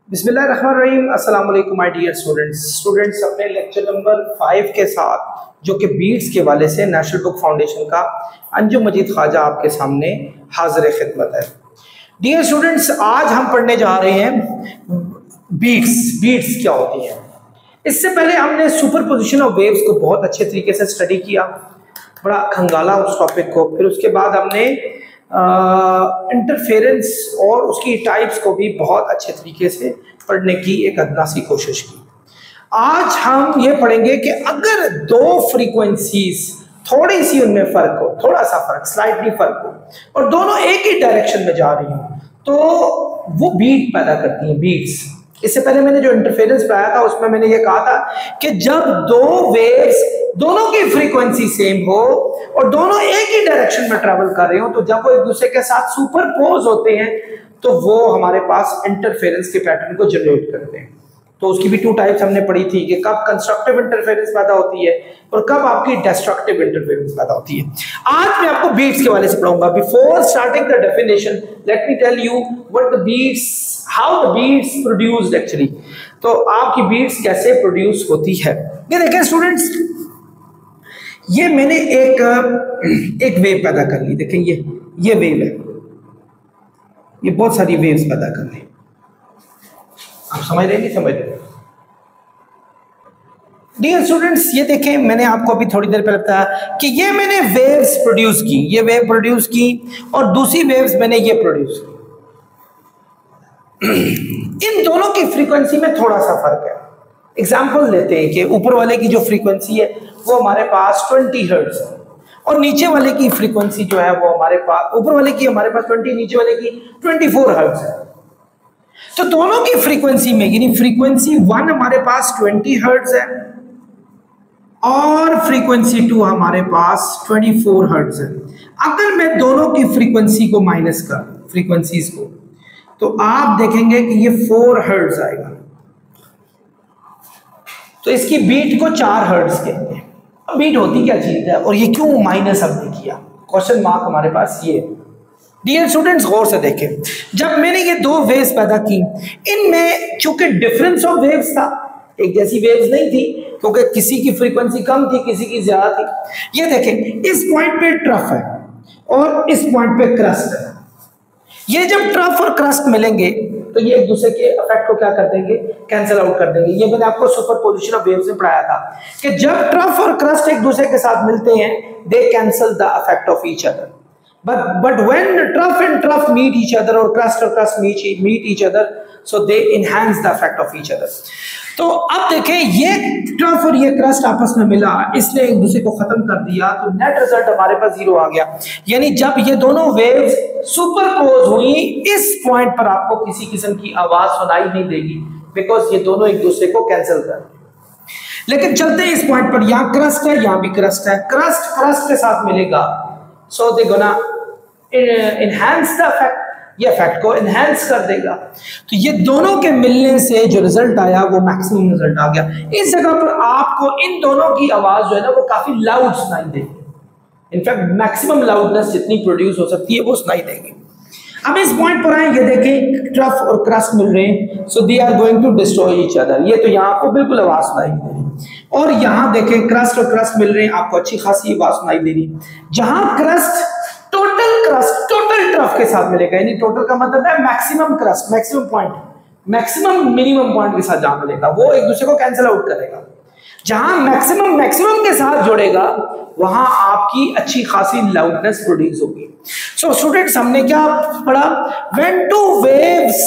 बिस्मिल्लाहिर्रहमानिर्रहीम। अस्सलाम वालेकुम माय डियर स्टूडेंट्स अपने लेक्चर नंबर 5 के साथ जो कि बीट्स के वाले से नेशनल बुक फाउंडेशन का अंजुम मजीद ख्वाजा आपके सामने हाजिर खिदमत है। डियर स्टूडेंट्स, आज हम पढ़ने जा रहे हैं बीट्स क्या होती हैं। इससे पहले हमने सुपर पोजिशन ऑफ वेव्स को बहुत अच्छे तरीके से स्टडी किया, बड़ा खंगाला उस टॉपिक को। फिर उसके बाद हमने इंटरफेरेंस और उसकी टाइप्स को भी बहुत अच्छे तरीके से पढ़ने की एक अदना सी कोशिश की। आज हम ये पढ़ेंगे कि अगर दो फ्रीक्वेंसीज थोड़ी सी उनमें फर्क हो, थोड़ा सा फर्क, स्लाइटली फर्क हो, और दोनों एक ही डायरेक्शन में जा रही हो, तो वो बीट पैदा करती हैं, बीट्स। इससे पहले मैंने जो इंटरफेरेंस पढ़ाया था उसमें मैंने ये कहा था कि जब दो वेव्स दोनों की फ्रीक्वेंसी सेम हो और दोनों एक ही डायरेक्शन में ट्रैवल कर रहे हो, तो जब वो एक दूसरे के साथ सुपरपोज होते हैं तो वो हमारे पास इंटरफेरेंस के पैटर्न को जनरेट करते हैं। तो उसकी भी टू टाइप्स हमने पढ़ी थी कि कब कंस्ट्रक्टिव इंटरफेरेंस पैदा होती है और कब आपकी डिस्ट्रक्टिव इंटरफेरेंस पैदा होती है। आज मैं आपको बीट्स के वाले से पढ़ाऊंगा। Before starting the definition, let me tell you what the beats, how the beats produced actually. तो आपकी बीट्स कैसे प्रोड्यूस होती है, ये देखें स्टूडेंट्स। ये मैंने एक वेव पैदा कर ली। देखें ये वेव है, ये बहुत सारी वेव्स पैदा कर ली। आप समझ रहे हैं, नहीं समझ रहे? डियर स्टूडेंट्स, ये देखें, मैंने आपको अभी थोड़ी देर पहले बताया कि ये मैंने वेव्स प्रोड्यूस की, ये वेव प्रोड्यूस की और दूसरी वेव्स मैंने ये प्रोड्यूस की। इन दोनों की फ्रीक्वेंसी में थोड़ा सा फर्क है। एग्जाम्पल लेते हैं कि ऊपर वाले की जो फ्रीक्वेंसी है वो हमारे पास 20 हर्ट्ज है और नीचे वाले की फ्रीक्वेंसी जो है वो हमारे पास, ऊपर वाले की हमारे पास 20, नीचे वाले की 24 हर्ट्ज है। तो दोनों की फ्रीक्वेंसी में, यानी फ्रीक्वेंसी 1 हमारे पास 20 हर्ट्ज है और फ्रीक्वेंसी 2 हमारे पास 24 हर्ट्ज है। अगर मैं दोनों की फ्रीक्वेंसी को माइनस कर, फ्रीक्वेंसीज को, तो आप देखेंगे कि ये 4 हर्ट्ज आएगा। तो इसकी बीट को 4 हर्ट्ज कहते हैं। अब बीट होती क्या चीज है और ये क्यों माइनस हमने किया, क्वेश्चन मार्क हमारे पास ये। डियर स्टूडेंट्स, गौर से देखें, जब मैंने ये दो वेव्स पैदा की, इनमें चूंकि डिफरेंस ऑफ वेव्स था, एक जैसी वेव्स नहीं थी, क्योंकि किसी की फ्रीक्वेंसी कम थी, किसी की ज्यादा थी। ये देखें, इस पॉइंट पे ट्रफ है और इस पॉइंट पे क्रस्ट है। ये जब ट्रफ और क्रस्ट मिलेंगे तो ये एक दूसरे के इफेक्ट को क्या कर देंगे, कैंसिल आउट कर देंगे। ये मैंने आपको सुपरपोजिशन ऑफ वेव्स में पढ़ाया था कि जब ट्रफ और क्रस्ट एक दूसरे के साथ मिलते हैं, they cancel the effect of each other. But when trough and trough meet each other or crust meet each other, so they enhance the effect of each other. तो अब देखें, ये ट्रफ और ये क्रस्ट आपस में मिला, इसने एक दूसरे को खत्म कर दिया, तो नेट रिजल्ट हमारे पास 0 आ गया। यानी जब ये दोनों वेव्स सुपरपोज हुई, इस पॉइंट पर आपको किसी किस्म की आवाज सुनाई नहीं देगी, बिकॉज ये दोनों एक दूसरे को कैंसिल कर देंगे। लेकिन चलते हैं इस पॉइंट पर, यहाँ क्रस्ट है, यहाँ भी क्रस्ट है, क्रस्ट के साथ मिलेगा, so they gonna enhance the effect, ये इफेक्ट को एनहांस कर देगा। तो ये दोनों के मिलने से जो रिजल्ट आया वो मैक्सिमम रिजल्ट आ गया। इस जगह पर आपको इन दोनों की आवाज जो है ना वो काफी लाउड सुनाई देगी। इनफैक्ट मैक्सिमम लाउडनेस जितनी प्रोड्यूस हो सकती है वो सुनाई देगी। अब इस पॉइंट पर आए, ये देखें, ट्रफ और क्रस्ट मिल रहे हैं, so they are going to destroy each other. ये तो यहाँ आपको बिल्कुल आवाज सुनाई दे रही, और यहाँ देखें क्रस्ट और क्रस्ट मिल रहे हैं, आपको अच्छी खासी आवाज सुनाई दे रही। जहां क्रस्ट टोटल ट्रफ के साथ मिलेगा, यानी टोटल का मतलब है maximum crust, maximum point, maximum minimum point के साथ जहां मिलेगा वो एक दूसरे को कैंसिल आउट करेगा। जहां मैक्सिमम के साथ जोड़ेगा वहां आपकी अच्छी खासी लाउडनेस प्रोड्यूस होगी। सो स्टूडेंट्स, हमने क्या पढ़ा? व्हेन टू वेव्स,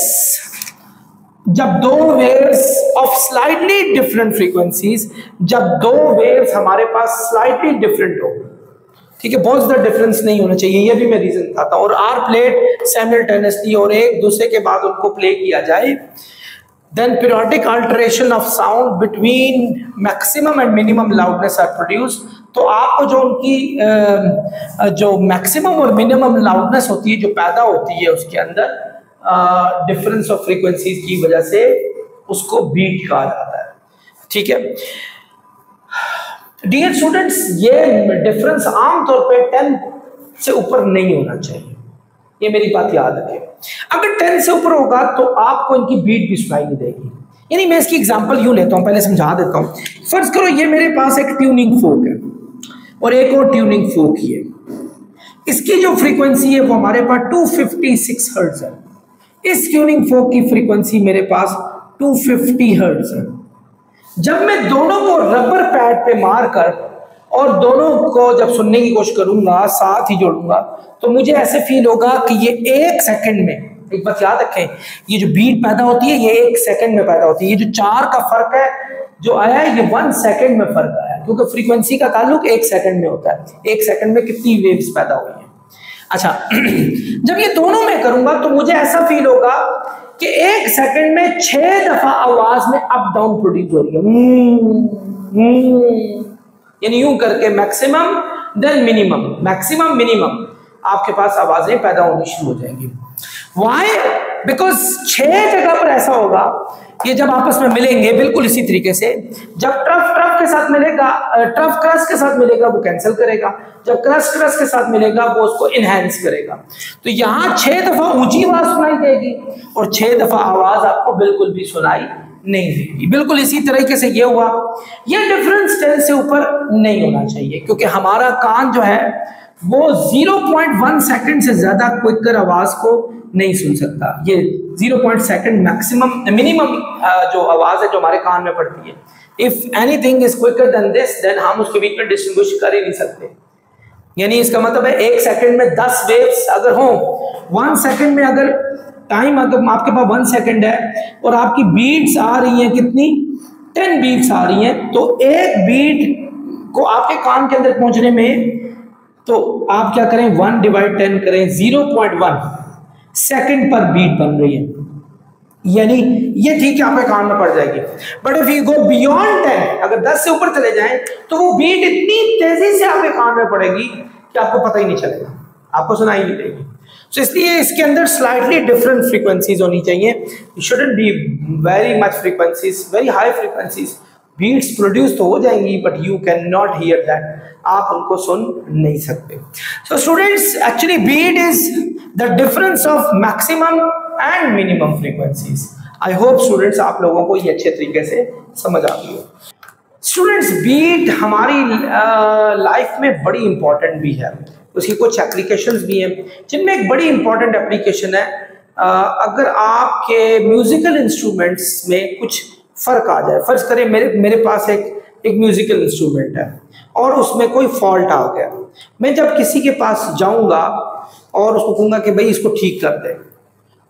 जब दो waves of slightly different frequencies, जब दो वेव्स हमारे पास स्लाइटली डिफरेंट हो, ठीक है, बहुत ज्यादा डिफरेंस नहीं होना चाहिए, ये भी मैं रीजन बताता हूं, और आर प्लेड साइमल्टेनियसली और एक दूसरे के बाद उनको प्ले किया जाए, then periodic alteration of sound between maximum and minimum loudness are produce. तो आपको जो उनकी जो मैक्सिमम और मिनिमम लाउडनेस होती है, जो पैदा होती है उसके अंदर डिफरेंस ऑफ फ्रीक्वेंसीज की वजह से, उसको बीट कहा जाता है। ठीक है डियर स्टूडेंट्स, ये डिफरेंस आमतौर पे 10 से ऊपर नहीं होना चाहिए। ये मेरी बात याद रखें। अगर 10 से ऊपर होगा तो आपको इनकी बीट भी सुनाई नहीं देगी। यानी मैं इसकी एग्जांपल यूं लेता हूं, पहले समझा देता हूं। फर्ज करो ये मेरे पास एक ट्यूनिंग फोक है और एक और ट्यूनिंग फोक ही है। इसकी जो फ्रीक्वेंसी है वो हमारे पास 256 हर्ट्ज है। इस ट्यूनिंग फोक की फ्रीक्वेंसी मेरे पास 250 हर्ट्ज है। जब मैं दोनों को रबर पैड पे मारकर और दोनों को जब सुनने की कोशिश करूंगा, साथ ही जोड़ूंगा, तो मुझे ऐसे फील होगा कि ये 1 सेकंड में, एक बात याद रखें, ये जो बीट पैदा होती है ये 1 सेकंड में पैदा होती है। ये जो 4 का फर्क है जो आया है ये 1 सेकंड में फर्क आया, क्योंकि फ्रीक्वेंसी का ताल्लुक 1 सेकंड में होता है। 1 सेकंड में कितनी वेव्स पैदा हुई है। अच्छा जब ये दोनों में करूंगा तो मुझे ऐसा फील होगा कि 1 सेकंड में 6 दफा आवाज में अप डाउन प्रोड्यूस हो रही है। यानी यूं करके maximum then minimum, maximum minimum आपके पास आवाजें पैदा होनी शुरू हो जाएंगी। Why? बिकॉज 6 जगह पर ऐसा होगा, ये जब आपस में मिलेंगे बिल्कुल इसी तरीके से, जब ट्रफ के साथ मिलेगा, ट्रफ क्रस के साथ मिलेगा वो कैंसिल करेगा, जब क्रस के साथ मिलेगा वो उसको इनहेंस करेगा। तो यहाँ 6 दफा ऊंची आवाज सुनाई देगी और 6 दफा आवाज आपको बिल्कुल भी सुनाई नहीं देगी। बिल्कुल इसी तरीके से ये हुआ। ये डिफरेंस 10 से ऊपर नहीं होना चाहिए, क्योंकि हमारा कान जो है वो 0.1 सेकंड से ज्यादा क्विकर आवाज को नहीं सुन सकता। ये 0. सेकंड मैक्सिमम मिनिमम जो आवाज है जो हमारे कान में पड़ती है। If anything is quicker than this, then हम उसके बीच में डिस्टिंग्विश कर ही नहीं सकते। यानी इसका मतलब है 1 सेकंड में 10 वेव्स अगर हो, 1 सेकंड में अगर टाइम, अगर आपके पास 1 सेकंड है और आपकी बीट्स आ रही हैं कितनी, 10 बीट्स आ रही हैं, तो एक बीट को आपके कान के अंदर पहुंचने में तो आप क्या करें, 1/10 करें, 0.1 सेकंड पर बीट बन रही है। यानी ये ठीक है आपके कान में पड़ जाएगी। But if you go beyond 10, अगर 10 से ऊपर चले जाएं तो वो बीट इतनी तेजी से आपके कान में पड़ेगी कि आपको पता ही नहीं चलेगा, आपको सुनाई नहीं देगी। तो इसलिए इसके अंदर स्लाइटली डिफरेंट फ्रीक्वेंसीज होनी चाहिए। It shouldn't be very much frequencies, very high frequencies. Beats produce तो हो जाएंगी but you can not hear that, आप उनको सुन नहीं सकते। So students, actually beat is the difference of maximum and minimum frequencies. I hope students आप लोगों को ये अच्छे तरीके से समझ आ गई हो। स्टूडेंट्स, बीट हमारी लाइफ में बड़ी इंपॉर्टेंट भी है, उसकी कुछ एप्लीकेशंस भी हैं, जिनमें एक बड़ी इंपॉर्टेंट एप्लीकेशन है अगर आपके म्यूजिकल इंस्ट्रूमेंट्स में कुछ फर्क आ जाए। फर्ज करें मेरे पास एक म्यूजिकल इंस्ट्रूमेंट है और उसमें कोई फॉल्ट आ गया, मैं जब किसी के पास जाऊंगा और उसको कहूंगा कि भाई इसको ठीक कर दे,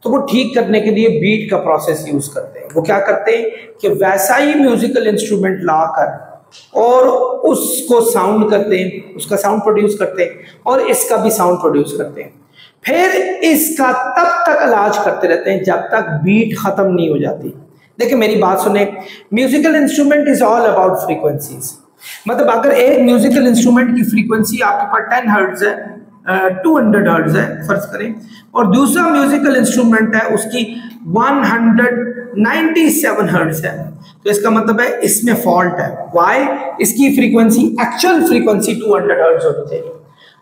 तो वो ठीक करने के लिए बीट का प्रोसेस यूज करते हैं। वो क्या करते हैं कि वैसा ही म्यूजिकल इंस्ट्रूमेंट लाकर और उसको साउंड करते हैं, उसका साउंड प्रोड्यूस करते हैं और इसका भी साउंड प्रोड्यूस करते हैं। फिर इसका तब तक इलाज करते रहते हैं जब तक बीट खत्म नहीं हो जाती। देखिए मेरी बात सुने, musical instrument is all about frequencies. मतलब अगर एक म्यूजिकल इंस्ट्रूमेंट की फ्रीक्वेंसी आपके पास 10 हर्ट्ज है, 200 हर्ट्ज है फर्ज करें, और दूसरा म्यूजिकल इंस्ट्रूमेंट है उसकी 197 हर्ट्ज है, तो इसका मतलब है इसमें फॉल्ट है। व्हाई? इसकी फ्रीक्वेंसी, एक्चुअल फ्रीक्वेंसी 200 हर्ट्ज होनी चाहिए।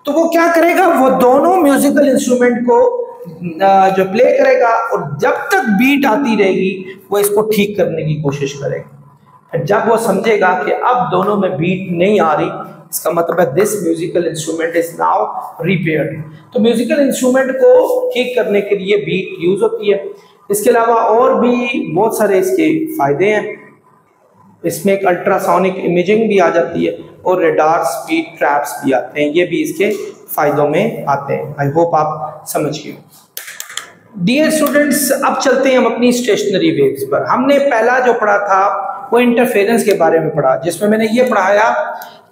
तो वो क्या करेगा, वो दोनों म्यूजिकल इंस्ट्रूमेंट को जो प्ले करेगा और जब तक बीट आती रहेगी वो इसको ठीक करने की कोशिश करेगा। जब वो समझेगा कि अब दोनों में बीट नहीं आ रही, इसका मतलब है this musical instrument is now repaired. तो म्यूजिकल इंस्ट्रूमेंट को ठीक करने के लिए बीट यूज होती है। इसके अलावा और भी बहुत सारे इसके फायदे हैं। इसमें एक अल्ट्रासोनिक इमेजिंग भी आ जाती है और रेडार स्पीड ट्रैप्स भी आते हैं, ये भी इसके फायदों में आते हैं। आई होप आप समझ गए। डियर स्टूडेंट्स, अब चलते हैं हम अपनी स्टेशनरी वेव्स पर। हमने पहला जो पढ़ा था वो इंटरफेरेंस के बारे में पढ़ा, जिसमें मैंने ये पढ़ाया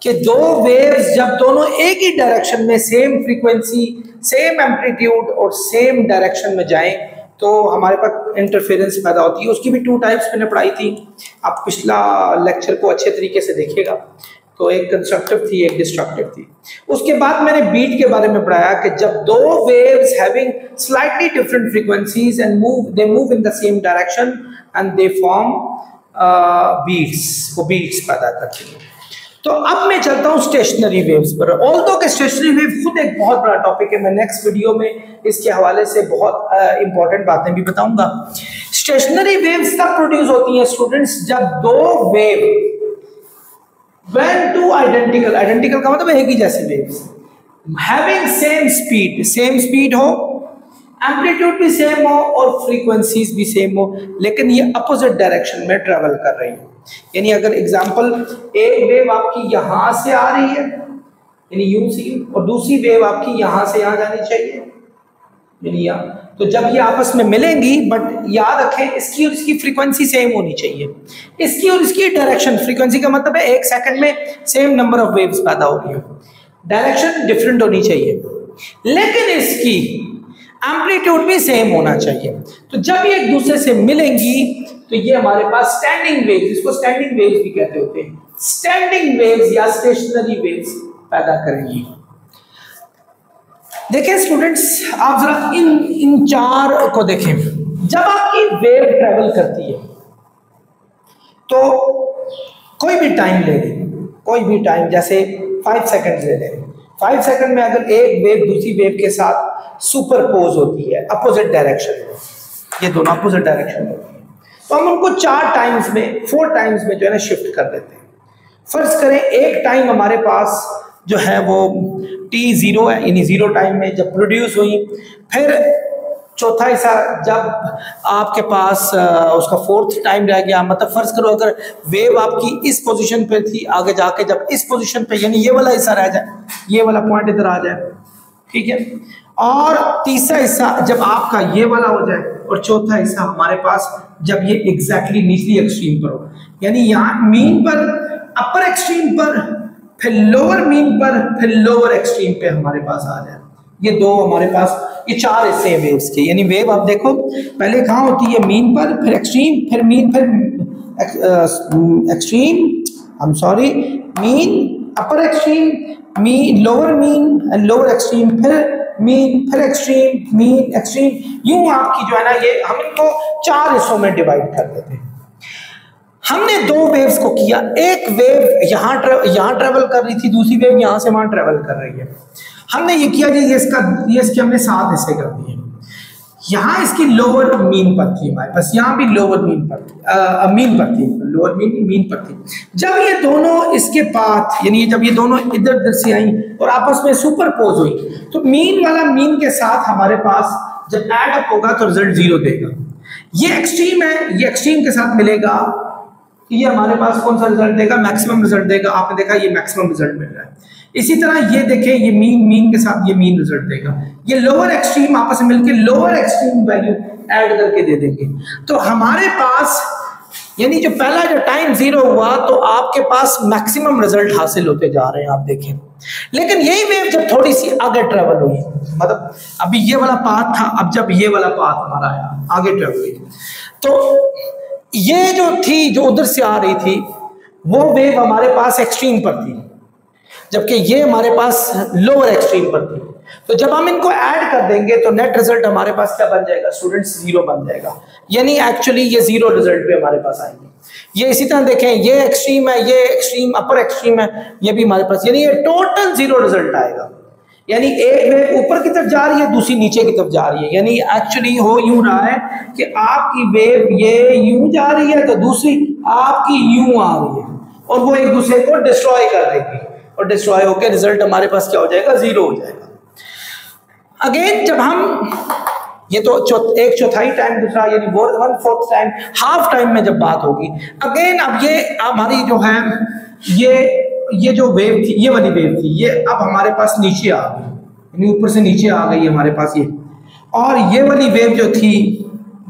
कि दो वेव्स जब दोनों एक ही डायरेक्शन में, सेम फ्रीक्वेंसी, सेम एम्पलीट्यूड और सेम डायरेक्शन में जाएं तो हमारे पास इंटरफेरेंस पैदा होती है। उसकी भी 2 टाइप्स मैंने पढ़ाई थी, आप पिछला लेक्चर को अच्छे तरीके से देखिएगा। तो एक कंस्ट्रक्टिव थी, एक डिस्ट्रक्टिव थी। उसके बाद मैंने बीट के बारे में पढ़ाया कि जब दो waves having slightly different frequencies and they move in the same direction and they form beats, वो बीट्स पैदा करती हैं। तो अब मैं चलता हूं स्टेशनरी वेव्स पर। ऑल्दो के स्टेशनरी वेव खुद एक बहुत बड़ा टॉपिक है, मैं नेक्स्ट वीडियो में इसके हवाले से बहुत इंपॉर्टेंट बातें भी बताऊंगा। स्टेशनरी वेव्स तब प्रोड्यूस होती हैं स्टूडेंट्स जब दो wave when two identical, identical का मतलब एक ही जैसी वेव्स हैविंग सेम स्पीड हो, एम्पलीट्यूड भी सेम हो और फ्रीक्वेंसीज भी सेम हो, लेकिन ये अपोजिट डायरेक्शन में ट्रेवल कर रही हो। यानी अगर एग्जांपल एक वेव आपकी यहां से आ रही है यानी यू सी, और दूसरी वेव आपकी यहां से यहां जानी चाहिए यानी यहां, तो जब ये आपस में मिलेंगी, बट याद रखें इसकी और इसकी फ्रीक्वेंसी सेम होनी चाहिए। इसकी और इसकी डायरेक्शन, फ्रीक्वेंसी का मतलब है एक सेकंड में सेम नंबर ऑफ वेव्स पैदा हो रही हो, डायरेक्शन डिफरेंट होनी चाहिए, लेकिन इसकी एम्पलीट्यूड भी सेम होना चाहिए। तो जब ये एक दूसरे से मिलेंगी तो ये हमारे पास स्टैंडिंग वेव्स, इसको स्टैंडिंग वेव्स भी कहते होते हैं, स्टैंडिंग वेव्स या स्टेशनरी वेव्स पैदा करेंगी। देखें स्टूडेंट्स, आप जरा इन चार को देखें। जब आपकी वेव ट्रेवल करती है तो कोई भी टाइम ले लें, कोई भी टाइम, जैसे 5 सेकंड ले लें। 5 सेकंड में अगर एक वेव दूसरी वेव के साथ सुपरपोज होती है अपोजिट डायरेक्शन में, ये दोनों अपोजिट डायरेक्शन में, तो हम उनको 4 टाइम्स में 4 टाइम्स में जो है ना शिफ्ट कर देते हैं। फर्ज करें एक टाइम हमारे पास जो है वो t0 है, यानी 0 टाइम में जब प्रोड्यूस हुई, फिर चौथा हिस्सा जब आपके पास उसका 4th टाइम रह गया, मतलब फर्ज करो अगर वेव आपकी इस पोजीशन पे थी, आगे जाके जब इस पोजीशन पे यानी ये वाला हिस्सा रह जाए, ये वाला पॉइंट इधर आ जाए, ठीक है, और तीसरा हिस्सा जब आपका ये वाला हो जाए, और चौथा हिस्सा हमारे पास जब ये एग्जैक्टली निचली एक्सट्रीम पर हो, यानी यहाँ मीन पर, अपर एक्सट्रीम पर, फिर लोअर मीन पर, फिर लोअर एक्सट्रीम पे हमारे पास आ जाए। ये दो हमारे पास, ये 4 हिस्से हैं वेव्स के। यानी वेव आप देखो पहले कहाँ होती है, मीन पर, फिर एक्सट्रीम, फिर मीन, फिर extreme, I am sorry, mean, upper extreme, mean, lower mean and lower extreme, फिर मीन, फिर एक्सट्रीम, मीन, एक्सट्रीम, यूं आपकी जो है ना, ये हम इनको 4 हिस्सों में डिवाइड कर देते हैं। हमने 2 वेव्स को किया, एक वेव यहाँ ट्रेवल कर रही थी, दूसरी वेव यहाँ से वहां ट्रेवल कर रही है। हमने ये किया कि ये इसके हमने 7 हिस्से कर दिए। यहाँ इसकी लोअर मीन पर थी हमारे पास, यहाँ भी लोअर मीन पर थी, मीन पर थी, लोअर मीन पर थी। जब ये दोनों इसके पाथ, यानी जब ये दोनों इधर उधर से आई और आपस में सुपरपोज हुई, तो मीन वाला मीन के साथ हमारे पास जब ऐड अप होगा तो रिजल्ट 0 देगा। ये एक्सट्रीम है, ये एक्सट्रीम के साथ मिलेगा, ये हमारे पास कौन सा रिजल्ट देगा, मैक्सिमम रिजल्ट देगा। आपने देखा ये मैक्सिमम रिजल्ट मिल रहा है। इसी तरह ये देखें, ये मीन के साथ ये मीन रिजल्ट देगा। ये लोअर एक्सट्रीम आपस में मिलकर लोअर एक्सट्रीम वैल्यू ऐड करके दे देंगे। तो हमारे पास यानी जो पहला जो टाइम 0 हुआ तो आपके पास मैक्सिमम रिजल्ट हासिल होते जा रहे हैं, आप देखें। लेकिन यही वेव जब थोड़ी सी आगे ट्रेवल हुई, मतलब अभी ये वाला पाथ था, अब जब ये वाला पाथ हमारा आया, आगे ट्रेवल हुई, तो ये जो थी, जो उधर से आ रही थी, वो वेव हमारे पास एक्सट्रीम पर थी, जबकि ये हमारे पास लोअर एक्सट्रीम पर थी। तो जब हम इनको ऐड कर देंगे तो नेट रिजल्ट हमारे पास क्या बन जाएगा स्टूडेंट्स, 0 बन जाएगा। यानी एक्चुअली ये 0 रिजल्ट भी हमारे पास आएंगे। ये इसी तरह देखें, ये एक्सट्रीम है, ये एक्सट्रीम, अपर एक्सट्रीम है, ये भी हमारे पास, यानी ये टोटल 0 रिजल्ट आएगा। यानी एक वेव ऊपर की तरफ जा रही है, दूसरी नीचे की तरफ जा रही है। यानी एक्चुअली हो यूं रहा है कि आपकी वेव ये यूं जा रही है तो दूसरी आपकी यूं आ रही है, और वो एक दूसरे को डिस्ट्रॉय कर देगी, और डिस्ट्रॉय होकर रिजल्ट हमारे पास क्या हो जाएगा, 0 हो जाएगा। अगेन जब हम ये तो एक चौथाई टाइम, दूसरा यानी 1/4 टाइम, हाफ टाइम में जब बात होगी, अगेन अब ये हमारी जो है ये जो वेव थी, ये वाली वेव थी, ये अब हमारे पास नीचे आ गई, यानी ऊपर से नीचे आ गई हमारे पास ये, और ये वाली वेव जो थी,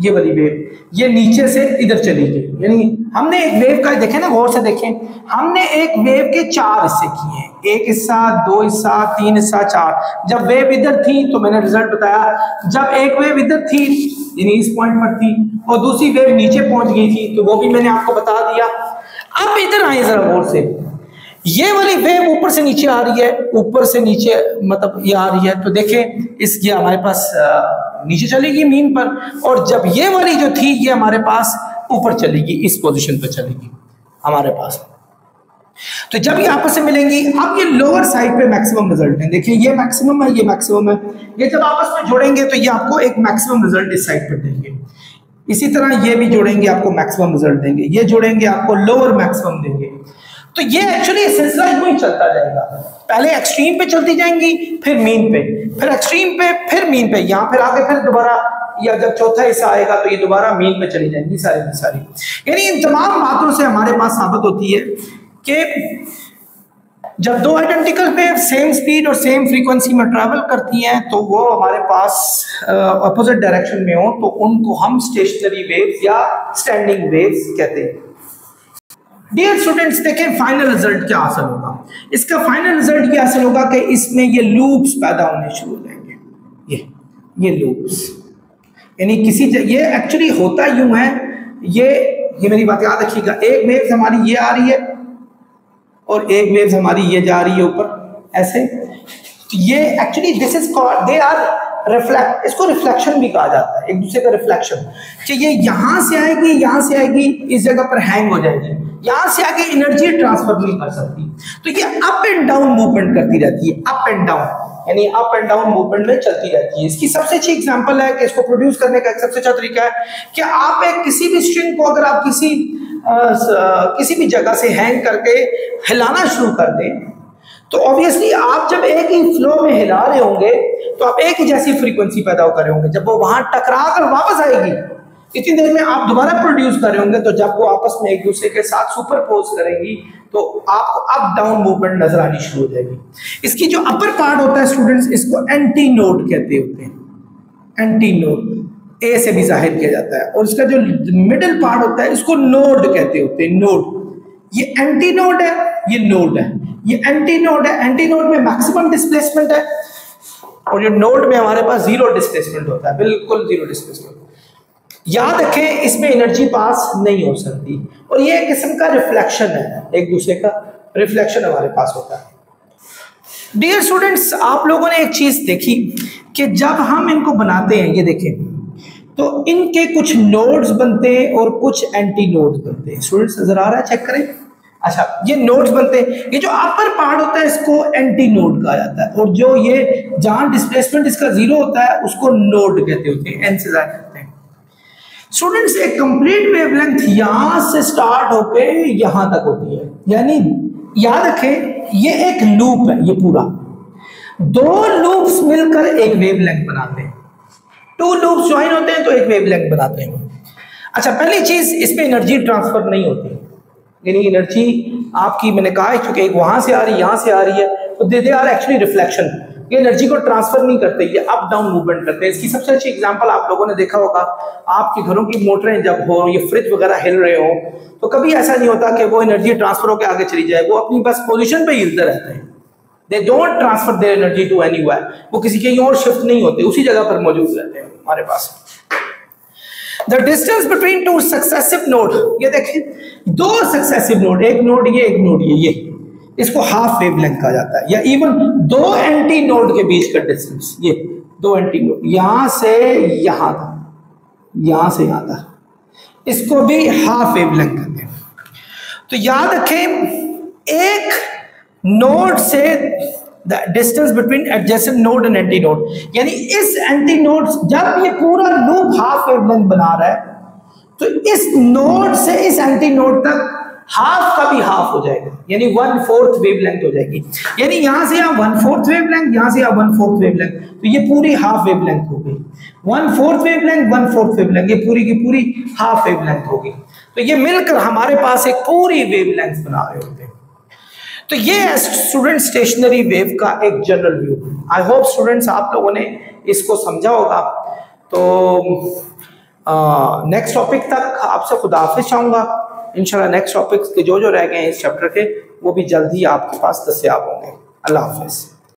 ये वाली वेव ये नीचे से इधर चली गई। यानी हमने एक वेव का देखें ना, गौर से देखें, हमने एक वेव के 4 हिस्से किए, एक हिस्सा, 2 हिस्सा, 3 हिस्सा, 4। जब वेव इधर थी तो मैंने रिजल्ट बताया, जब एक वेव इधर थी यानी इस पॉइंट पर थी और दूसरी वेव नीचे पहुंच गई थी तो वो भी मैंने आपको बता दिया। अब इधर आए जरा गौर से, ये वाली वेव ऊपर से नीचे आ रही है, ऊपर से नीचे मतलब ये आ रही है, तो देखें इस ये हमारे पास नीचे चलेगी मीन पर, और जब ये वाली जो थी ये हमारे पास ऊपर चलेगी, इस पोजीशन पर चलेगी हमारे पास। तो जब ये आपस में मिलेंगी, अब ये लोअर साइड पे मैक्सिमम रिजल्ट है, देखिए ये मैक्सिमम है, ये मैक्सिमम है, ये जब आपस में जोड़ेंगे तो ये आपको एक मैक्सिमम रिजल्ट इस साइड पर देंगे। इसी तरह ये भी जोड़ेंगे आपको मैक्सिमम रिजल्ट देंगे, ये जोड़ेंगे आपको लोअर मैक्सिमम देंगे। तो ये एक्चुअली सिलसिला यूं ही चलता जाएगा, पहले एक्सट्रीम पे चलती जाएंगी, फिर मीन पे, फिर एक्सट्रीम पे, फिर मीन पे, यहाँ फिर आके फिर दोबारा, या जब चौथा हिस्सा आएगा तो ये दोबारा मीन पे चली जाएंगी सारी की सारी। यानी इन तमाम बातों से हमारे पास साबित होती है कि जब दो आइडेंटिकल वेव सेम स्पीड और सेम फ्रीक्वेंसी में ट्रैवल करती हैं तो वो हमारे पास अपोजिट डायरेक्शन में हो तो उनको हम स्टेशनरी वेव्स या स्टैंडिंग वेव्स कहते हैं। डियर स्टूडेंट्स, देखें फाइनल रिजल्ट क्या हासिल होगा। इसका फाइनल रिजल्ट ये हासिल होगा कि इसमें ये लूप्स पैदा होने शुरू हो जाएंगे, ये लूप्स, यानी किसी ये एक्चुअली होता यूं है, ये मेरी बात याद रखिएगा, एक वेव हमारी ये आ रही है और एक वेव हमारी ये जा रही है ऊपर ऐसे, तो ये actually this is called, they are reflect, इसको रिफ्लेक्शन भी कहा जाता है, एक दूसरे का रिफ्लेक्शन। कि ये यहां से आएगी, यहां से आएगी, इस जगह पर हैंग हो जाएगी, यहां से आगे एनर्जी ट्रांसफर नहीं कर सकती, तो ये अप एंड डाउन मूवमेंट करती रहती है, अप एंड डाउन, यानी अप एंड डाउन मूवमेंट में चलती रहती है। इसकी सबसे अच्छी एग्जांपल है कि इसको प्रोड्यूस करने का एक सबसे अच्छा तरीका है कि आप एक किसी भी स्ट्रिंग को अगर आप किसी भी जगह से हैंग करके हिलाना शुरू कर दें तो ऑब्वियसली आप जब एक ही फ्लो में हिला रहे होंगे तो आप एक ही जैसी फ्रीक्वेंसी पैदा कर रहे होंगे। जब वो वहां टकरा कर वापस आएगी इतनी देर में आप दोबारा प्रोड्यूस कर रहे होंगे, तो जब वो आपस में एक दूसरे के साथ सुपरपोज करेंगी तो आपको अप डाउन मूवमेंट नजर आनी शुरू हो जाएगी। इसकी जो अपर पार्ट होता है स्टूडेंट्स, इसको एंटी नोड कहते होते हैं, एंटी नोड ए से भी जाहिर किया जाता है, और इसका जो मिडिल पार्ट होता है इसको नोड कहते होते हैं, नोड। ये एंटी नोड है, ये नोड है, ये एंटी नोड है। एंटी नोड में मैक्सिमम डिस्प्लेसमेंट है और जो नोड में हमारे पास जीरो डिस्प्लेसमेंट होता है, बिल्कुल जीरो डिस्प्लेसमेंट। याद रखें इसमें एनर्जी पास नहीं हो सकती, और ये एक किस्म का रिफ्लेक्शन है, एक दूसरे का रिफ्लेक्शन हमारे पास होता है। डियर स्टूडेंट्स, आप लोगों ने एक चीज देखी कि जब हम इनको बनाते हैं, ये देखें, तो इनके कुछ नोड्स बनते हैं और कुछ एंटी नोड्स बनते हैं। स्टूडेंट्स नजर आ रहा है, चेक करें। अच्छा, ये नोड्स बनते हैं, ये जो अपर पार्ट होता है इसको एंटी नोड कहा जाता है, और जो ये जहां डिस्प्लेसमेंट इसका जीरो होता है उसको नोड कहते होते हैं, एन से जाहिर करते हैं। स्टूडेंट्स, एक कंप्लीट वेवलेंथ यहां से स्टार्ट होके यहां तक होती है, यानी याद रखें ये एक लूप है, ये पूरा दो लूप्स मिलकर एक वेवलेंथ बनाते हैं, टू लूप्स ज्वाइन होते हैं तो एक वेवलेंथ बनाते हैं। अच्छा, पहली चीज इसमें एनर्जी ट्रांसफर नहीं होती, यानी एनर्जी आपकी, मैंने कहा है चूंकि एक वहां से आ रही है, यहां से आ रही है, तो दे आर एक्चुअली रिफ्लेक्शन, ये एनर्जी को ट्रांसफर नहीं करते, ये अप डाउन मूवमेंट करते हैं। इसकी सबसे अच्छी एग्जांपल आप लोगों ने देखा होगा, आपके घरों की मोटरें जब हो, ये फ्रिज वगैरह हिल रहे हो, तो कभी ऐसा नहीं होता कि वो एनर्जी ट्रांसफर होकर आगे चली जाए, वो अपनी बस पोजीशन पे हिलते रहते हैं। They don't transfer their energy to anywhere, वो किसी के और शिफ्ट नहीं होते, उसी जगह पर मौजूद रहते हैं हमारे पास। The distance between two successive node, ये देखें दो सक्सेसिव नोड, एक नोड ये, एक नोड ये, इसको हाफ वेवलेंथ कहा जाता है, या इवन दो एंटी नोड के बीच का डिस्टेंस, ये दो एंटी नोड यहां से यहां तक, यहां से यहां तक, इसको भी हाफ वेवलेंथ कहते हैं। तो याद रखें एक नोड से the distance between adjacent node and anti node, यानी इस एंटी नोड, जब ये पूरा लूप हाफ वेवलेंथ बना रहा है तो इस नोड से इस एंटी नोड तक हाफ का भी हाफ हो जाएगा, यानी 1/4 वेवलेंथ हो जाएगी। यानी यहां से आप 1/4 वेवलेंथ, यहां से आप 1/4 वेवलेंथ, तो ये पूरी हाफ वेवलेंथ हो गई। 1/4 वेवलेंथ, 1/4 वेवलेंथ, ये पूरी की पूरी हाफ वेवलेंथ होगी। तो ये मिलकर हमारे पास एक पूरी वेवलेंथ बना रहे होते हैं। तो ये है स्टूडेंट स्टेशनरी वेव का एक जनरल व्यू। आई होप स्टूडेंट्स आप लोगों ने इसको समझा होगा। तो नेक्स्ट टॉपिक तक आपसे खुदाहाफिज चाहूँगा। इंशाल्लाह नेक्स्ट टॉपिक्स के जो रह गए हैं इस चैप्टर के, वो भी जल्द ही आपके पास दस्तयाब होंगे। अल्लाह हाफिज़।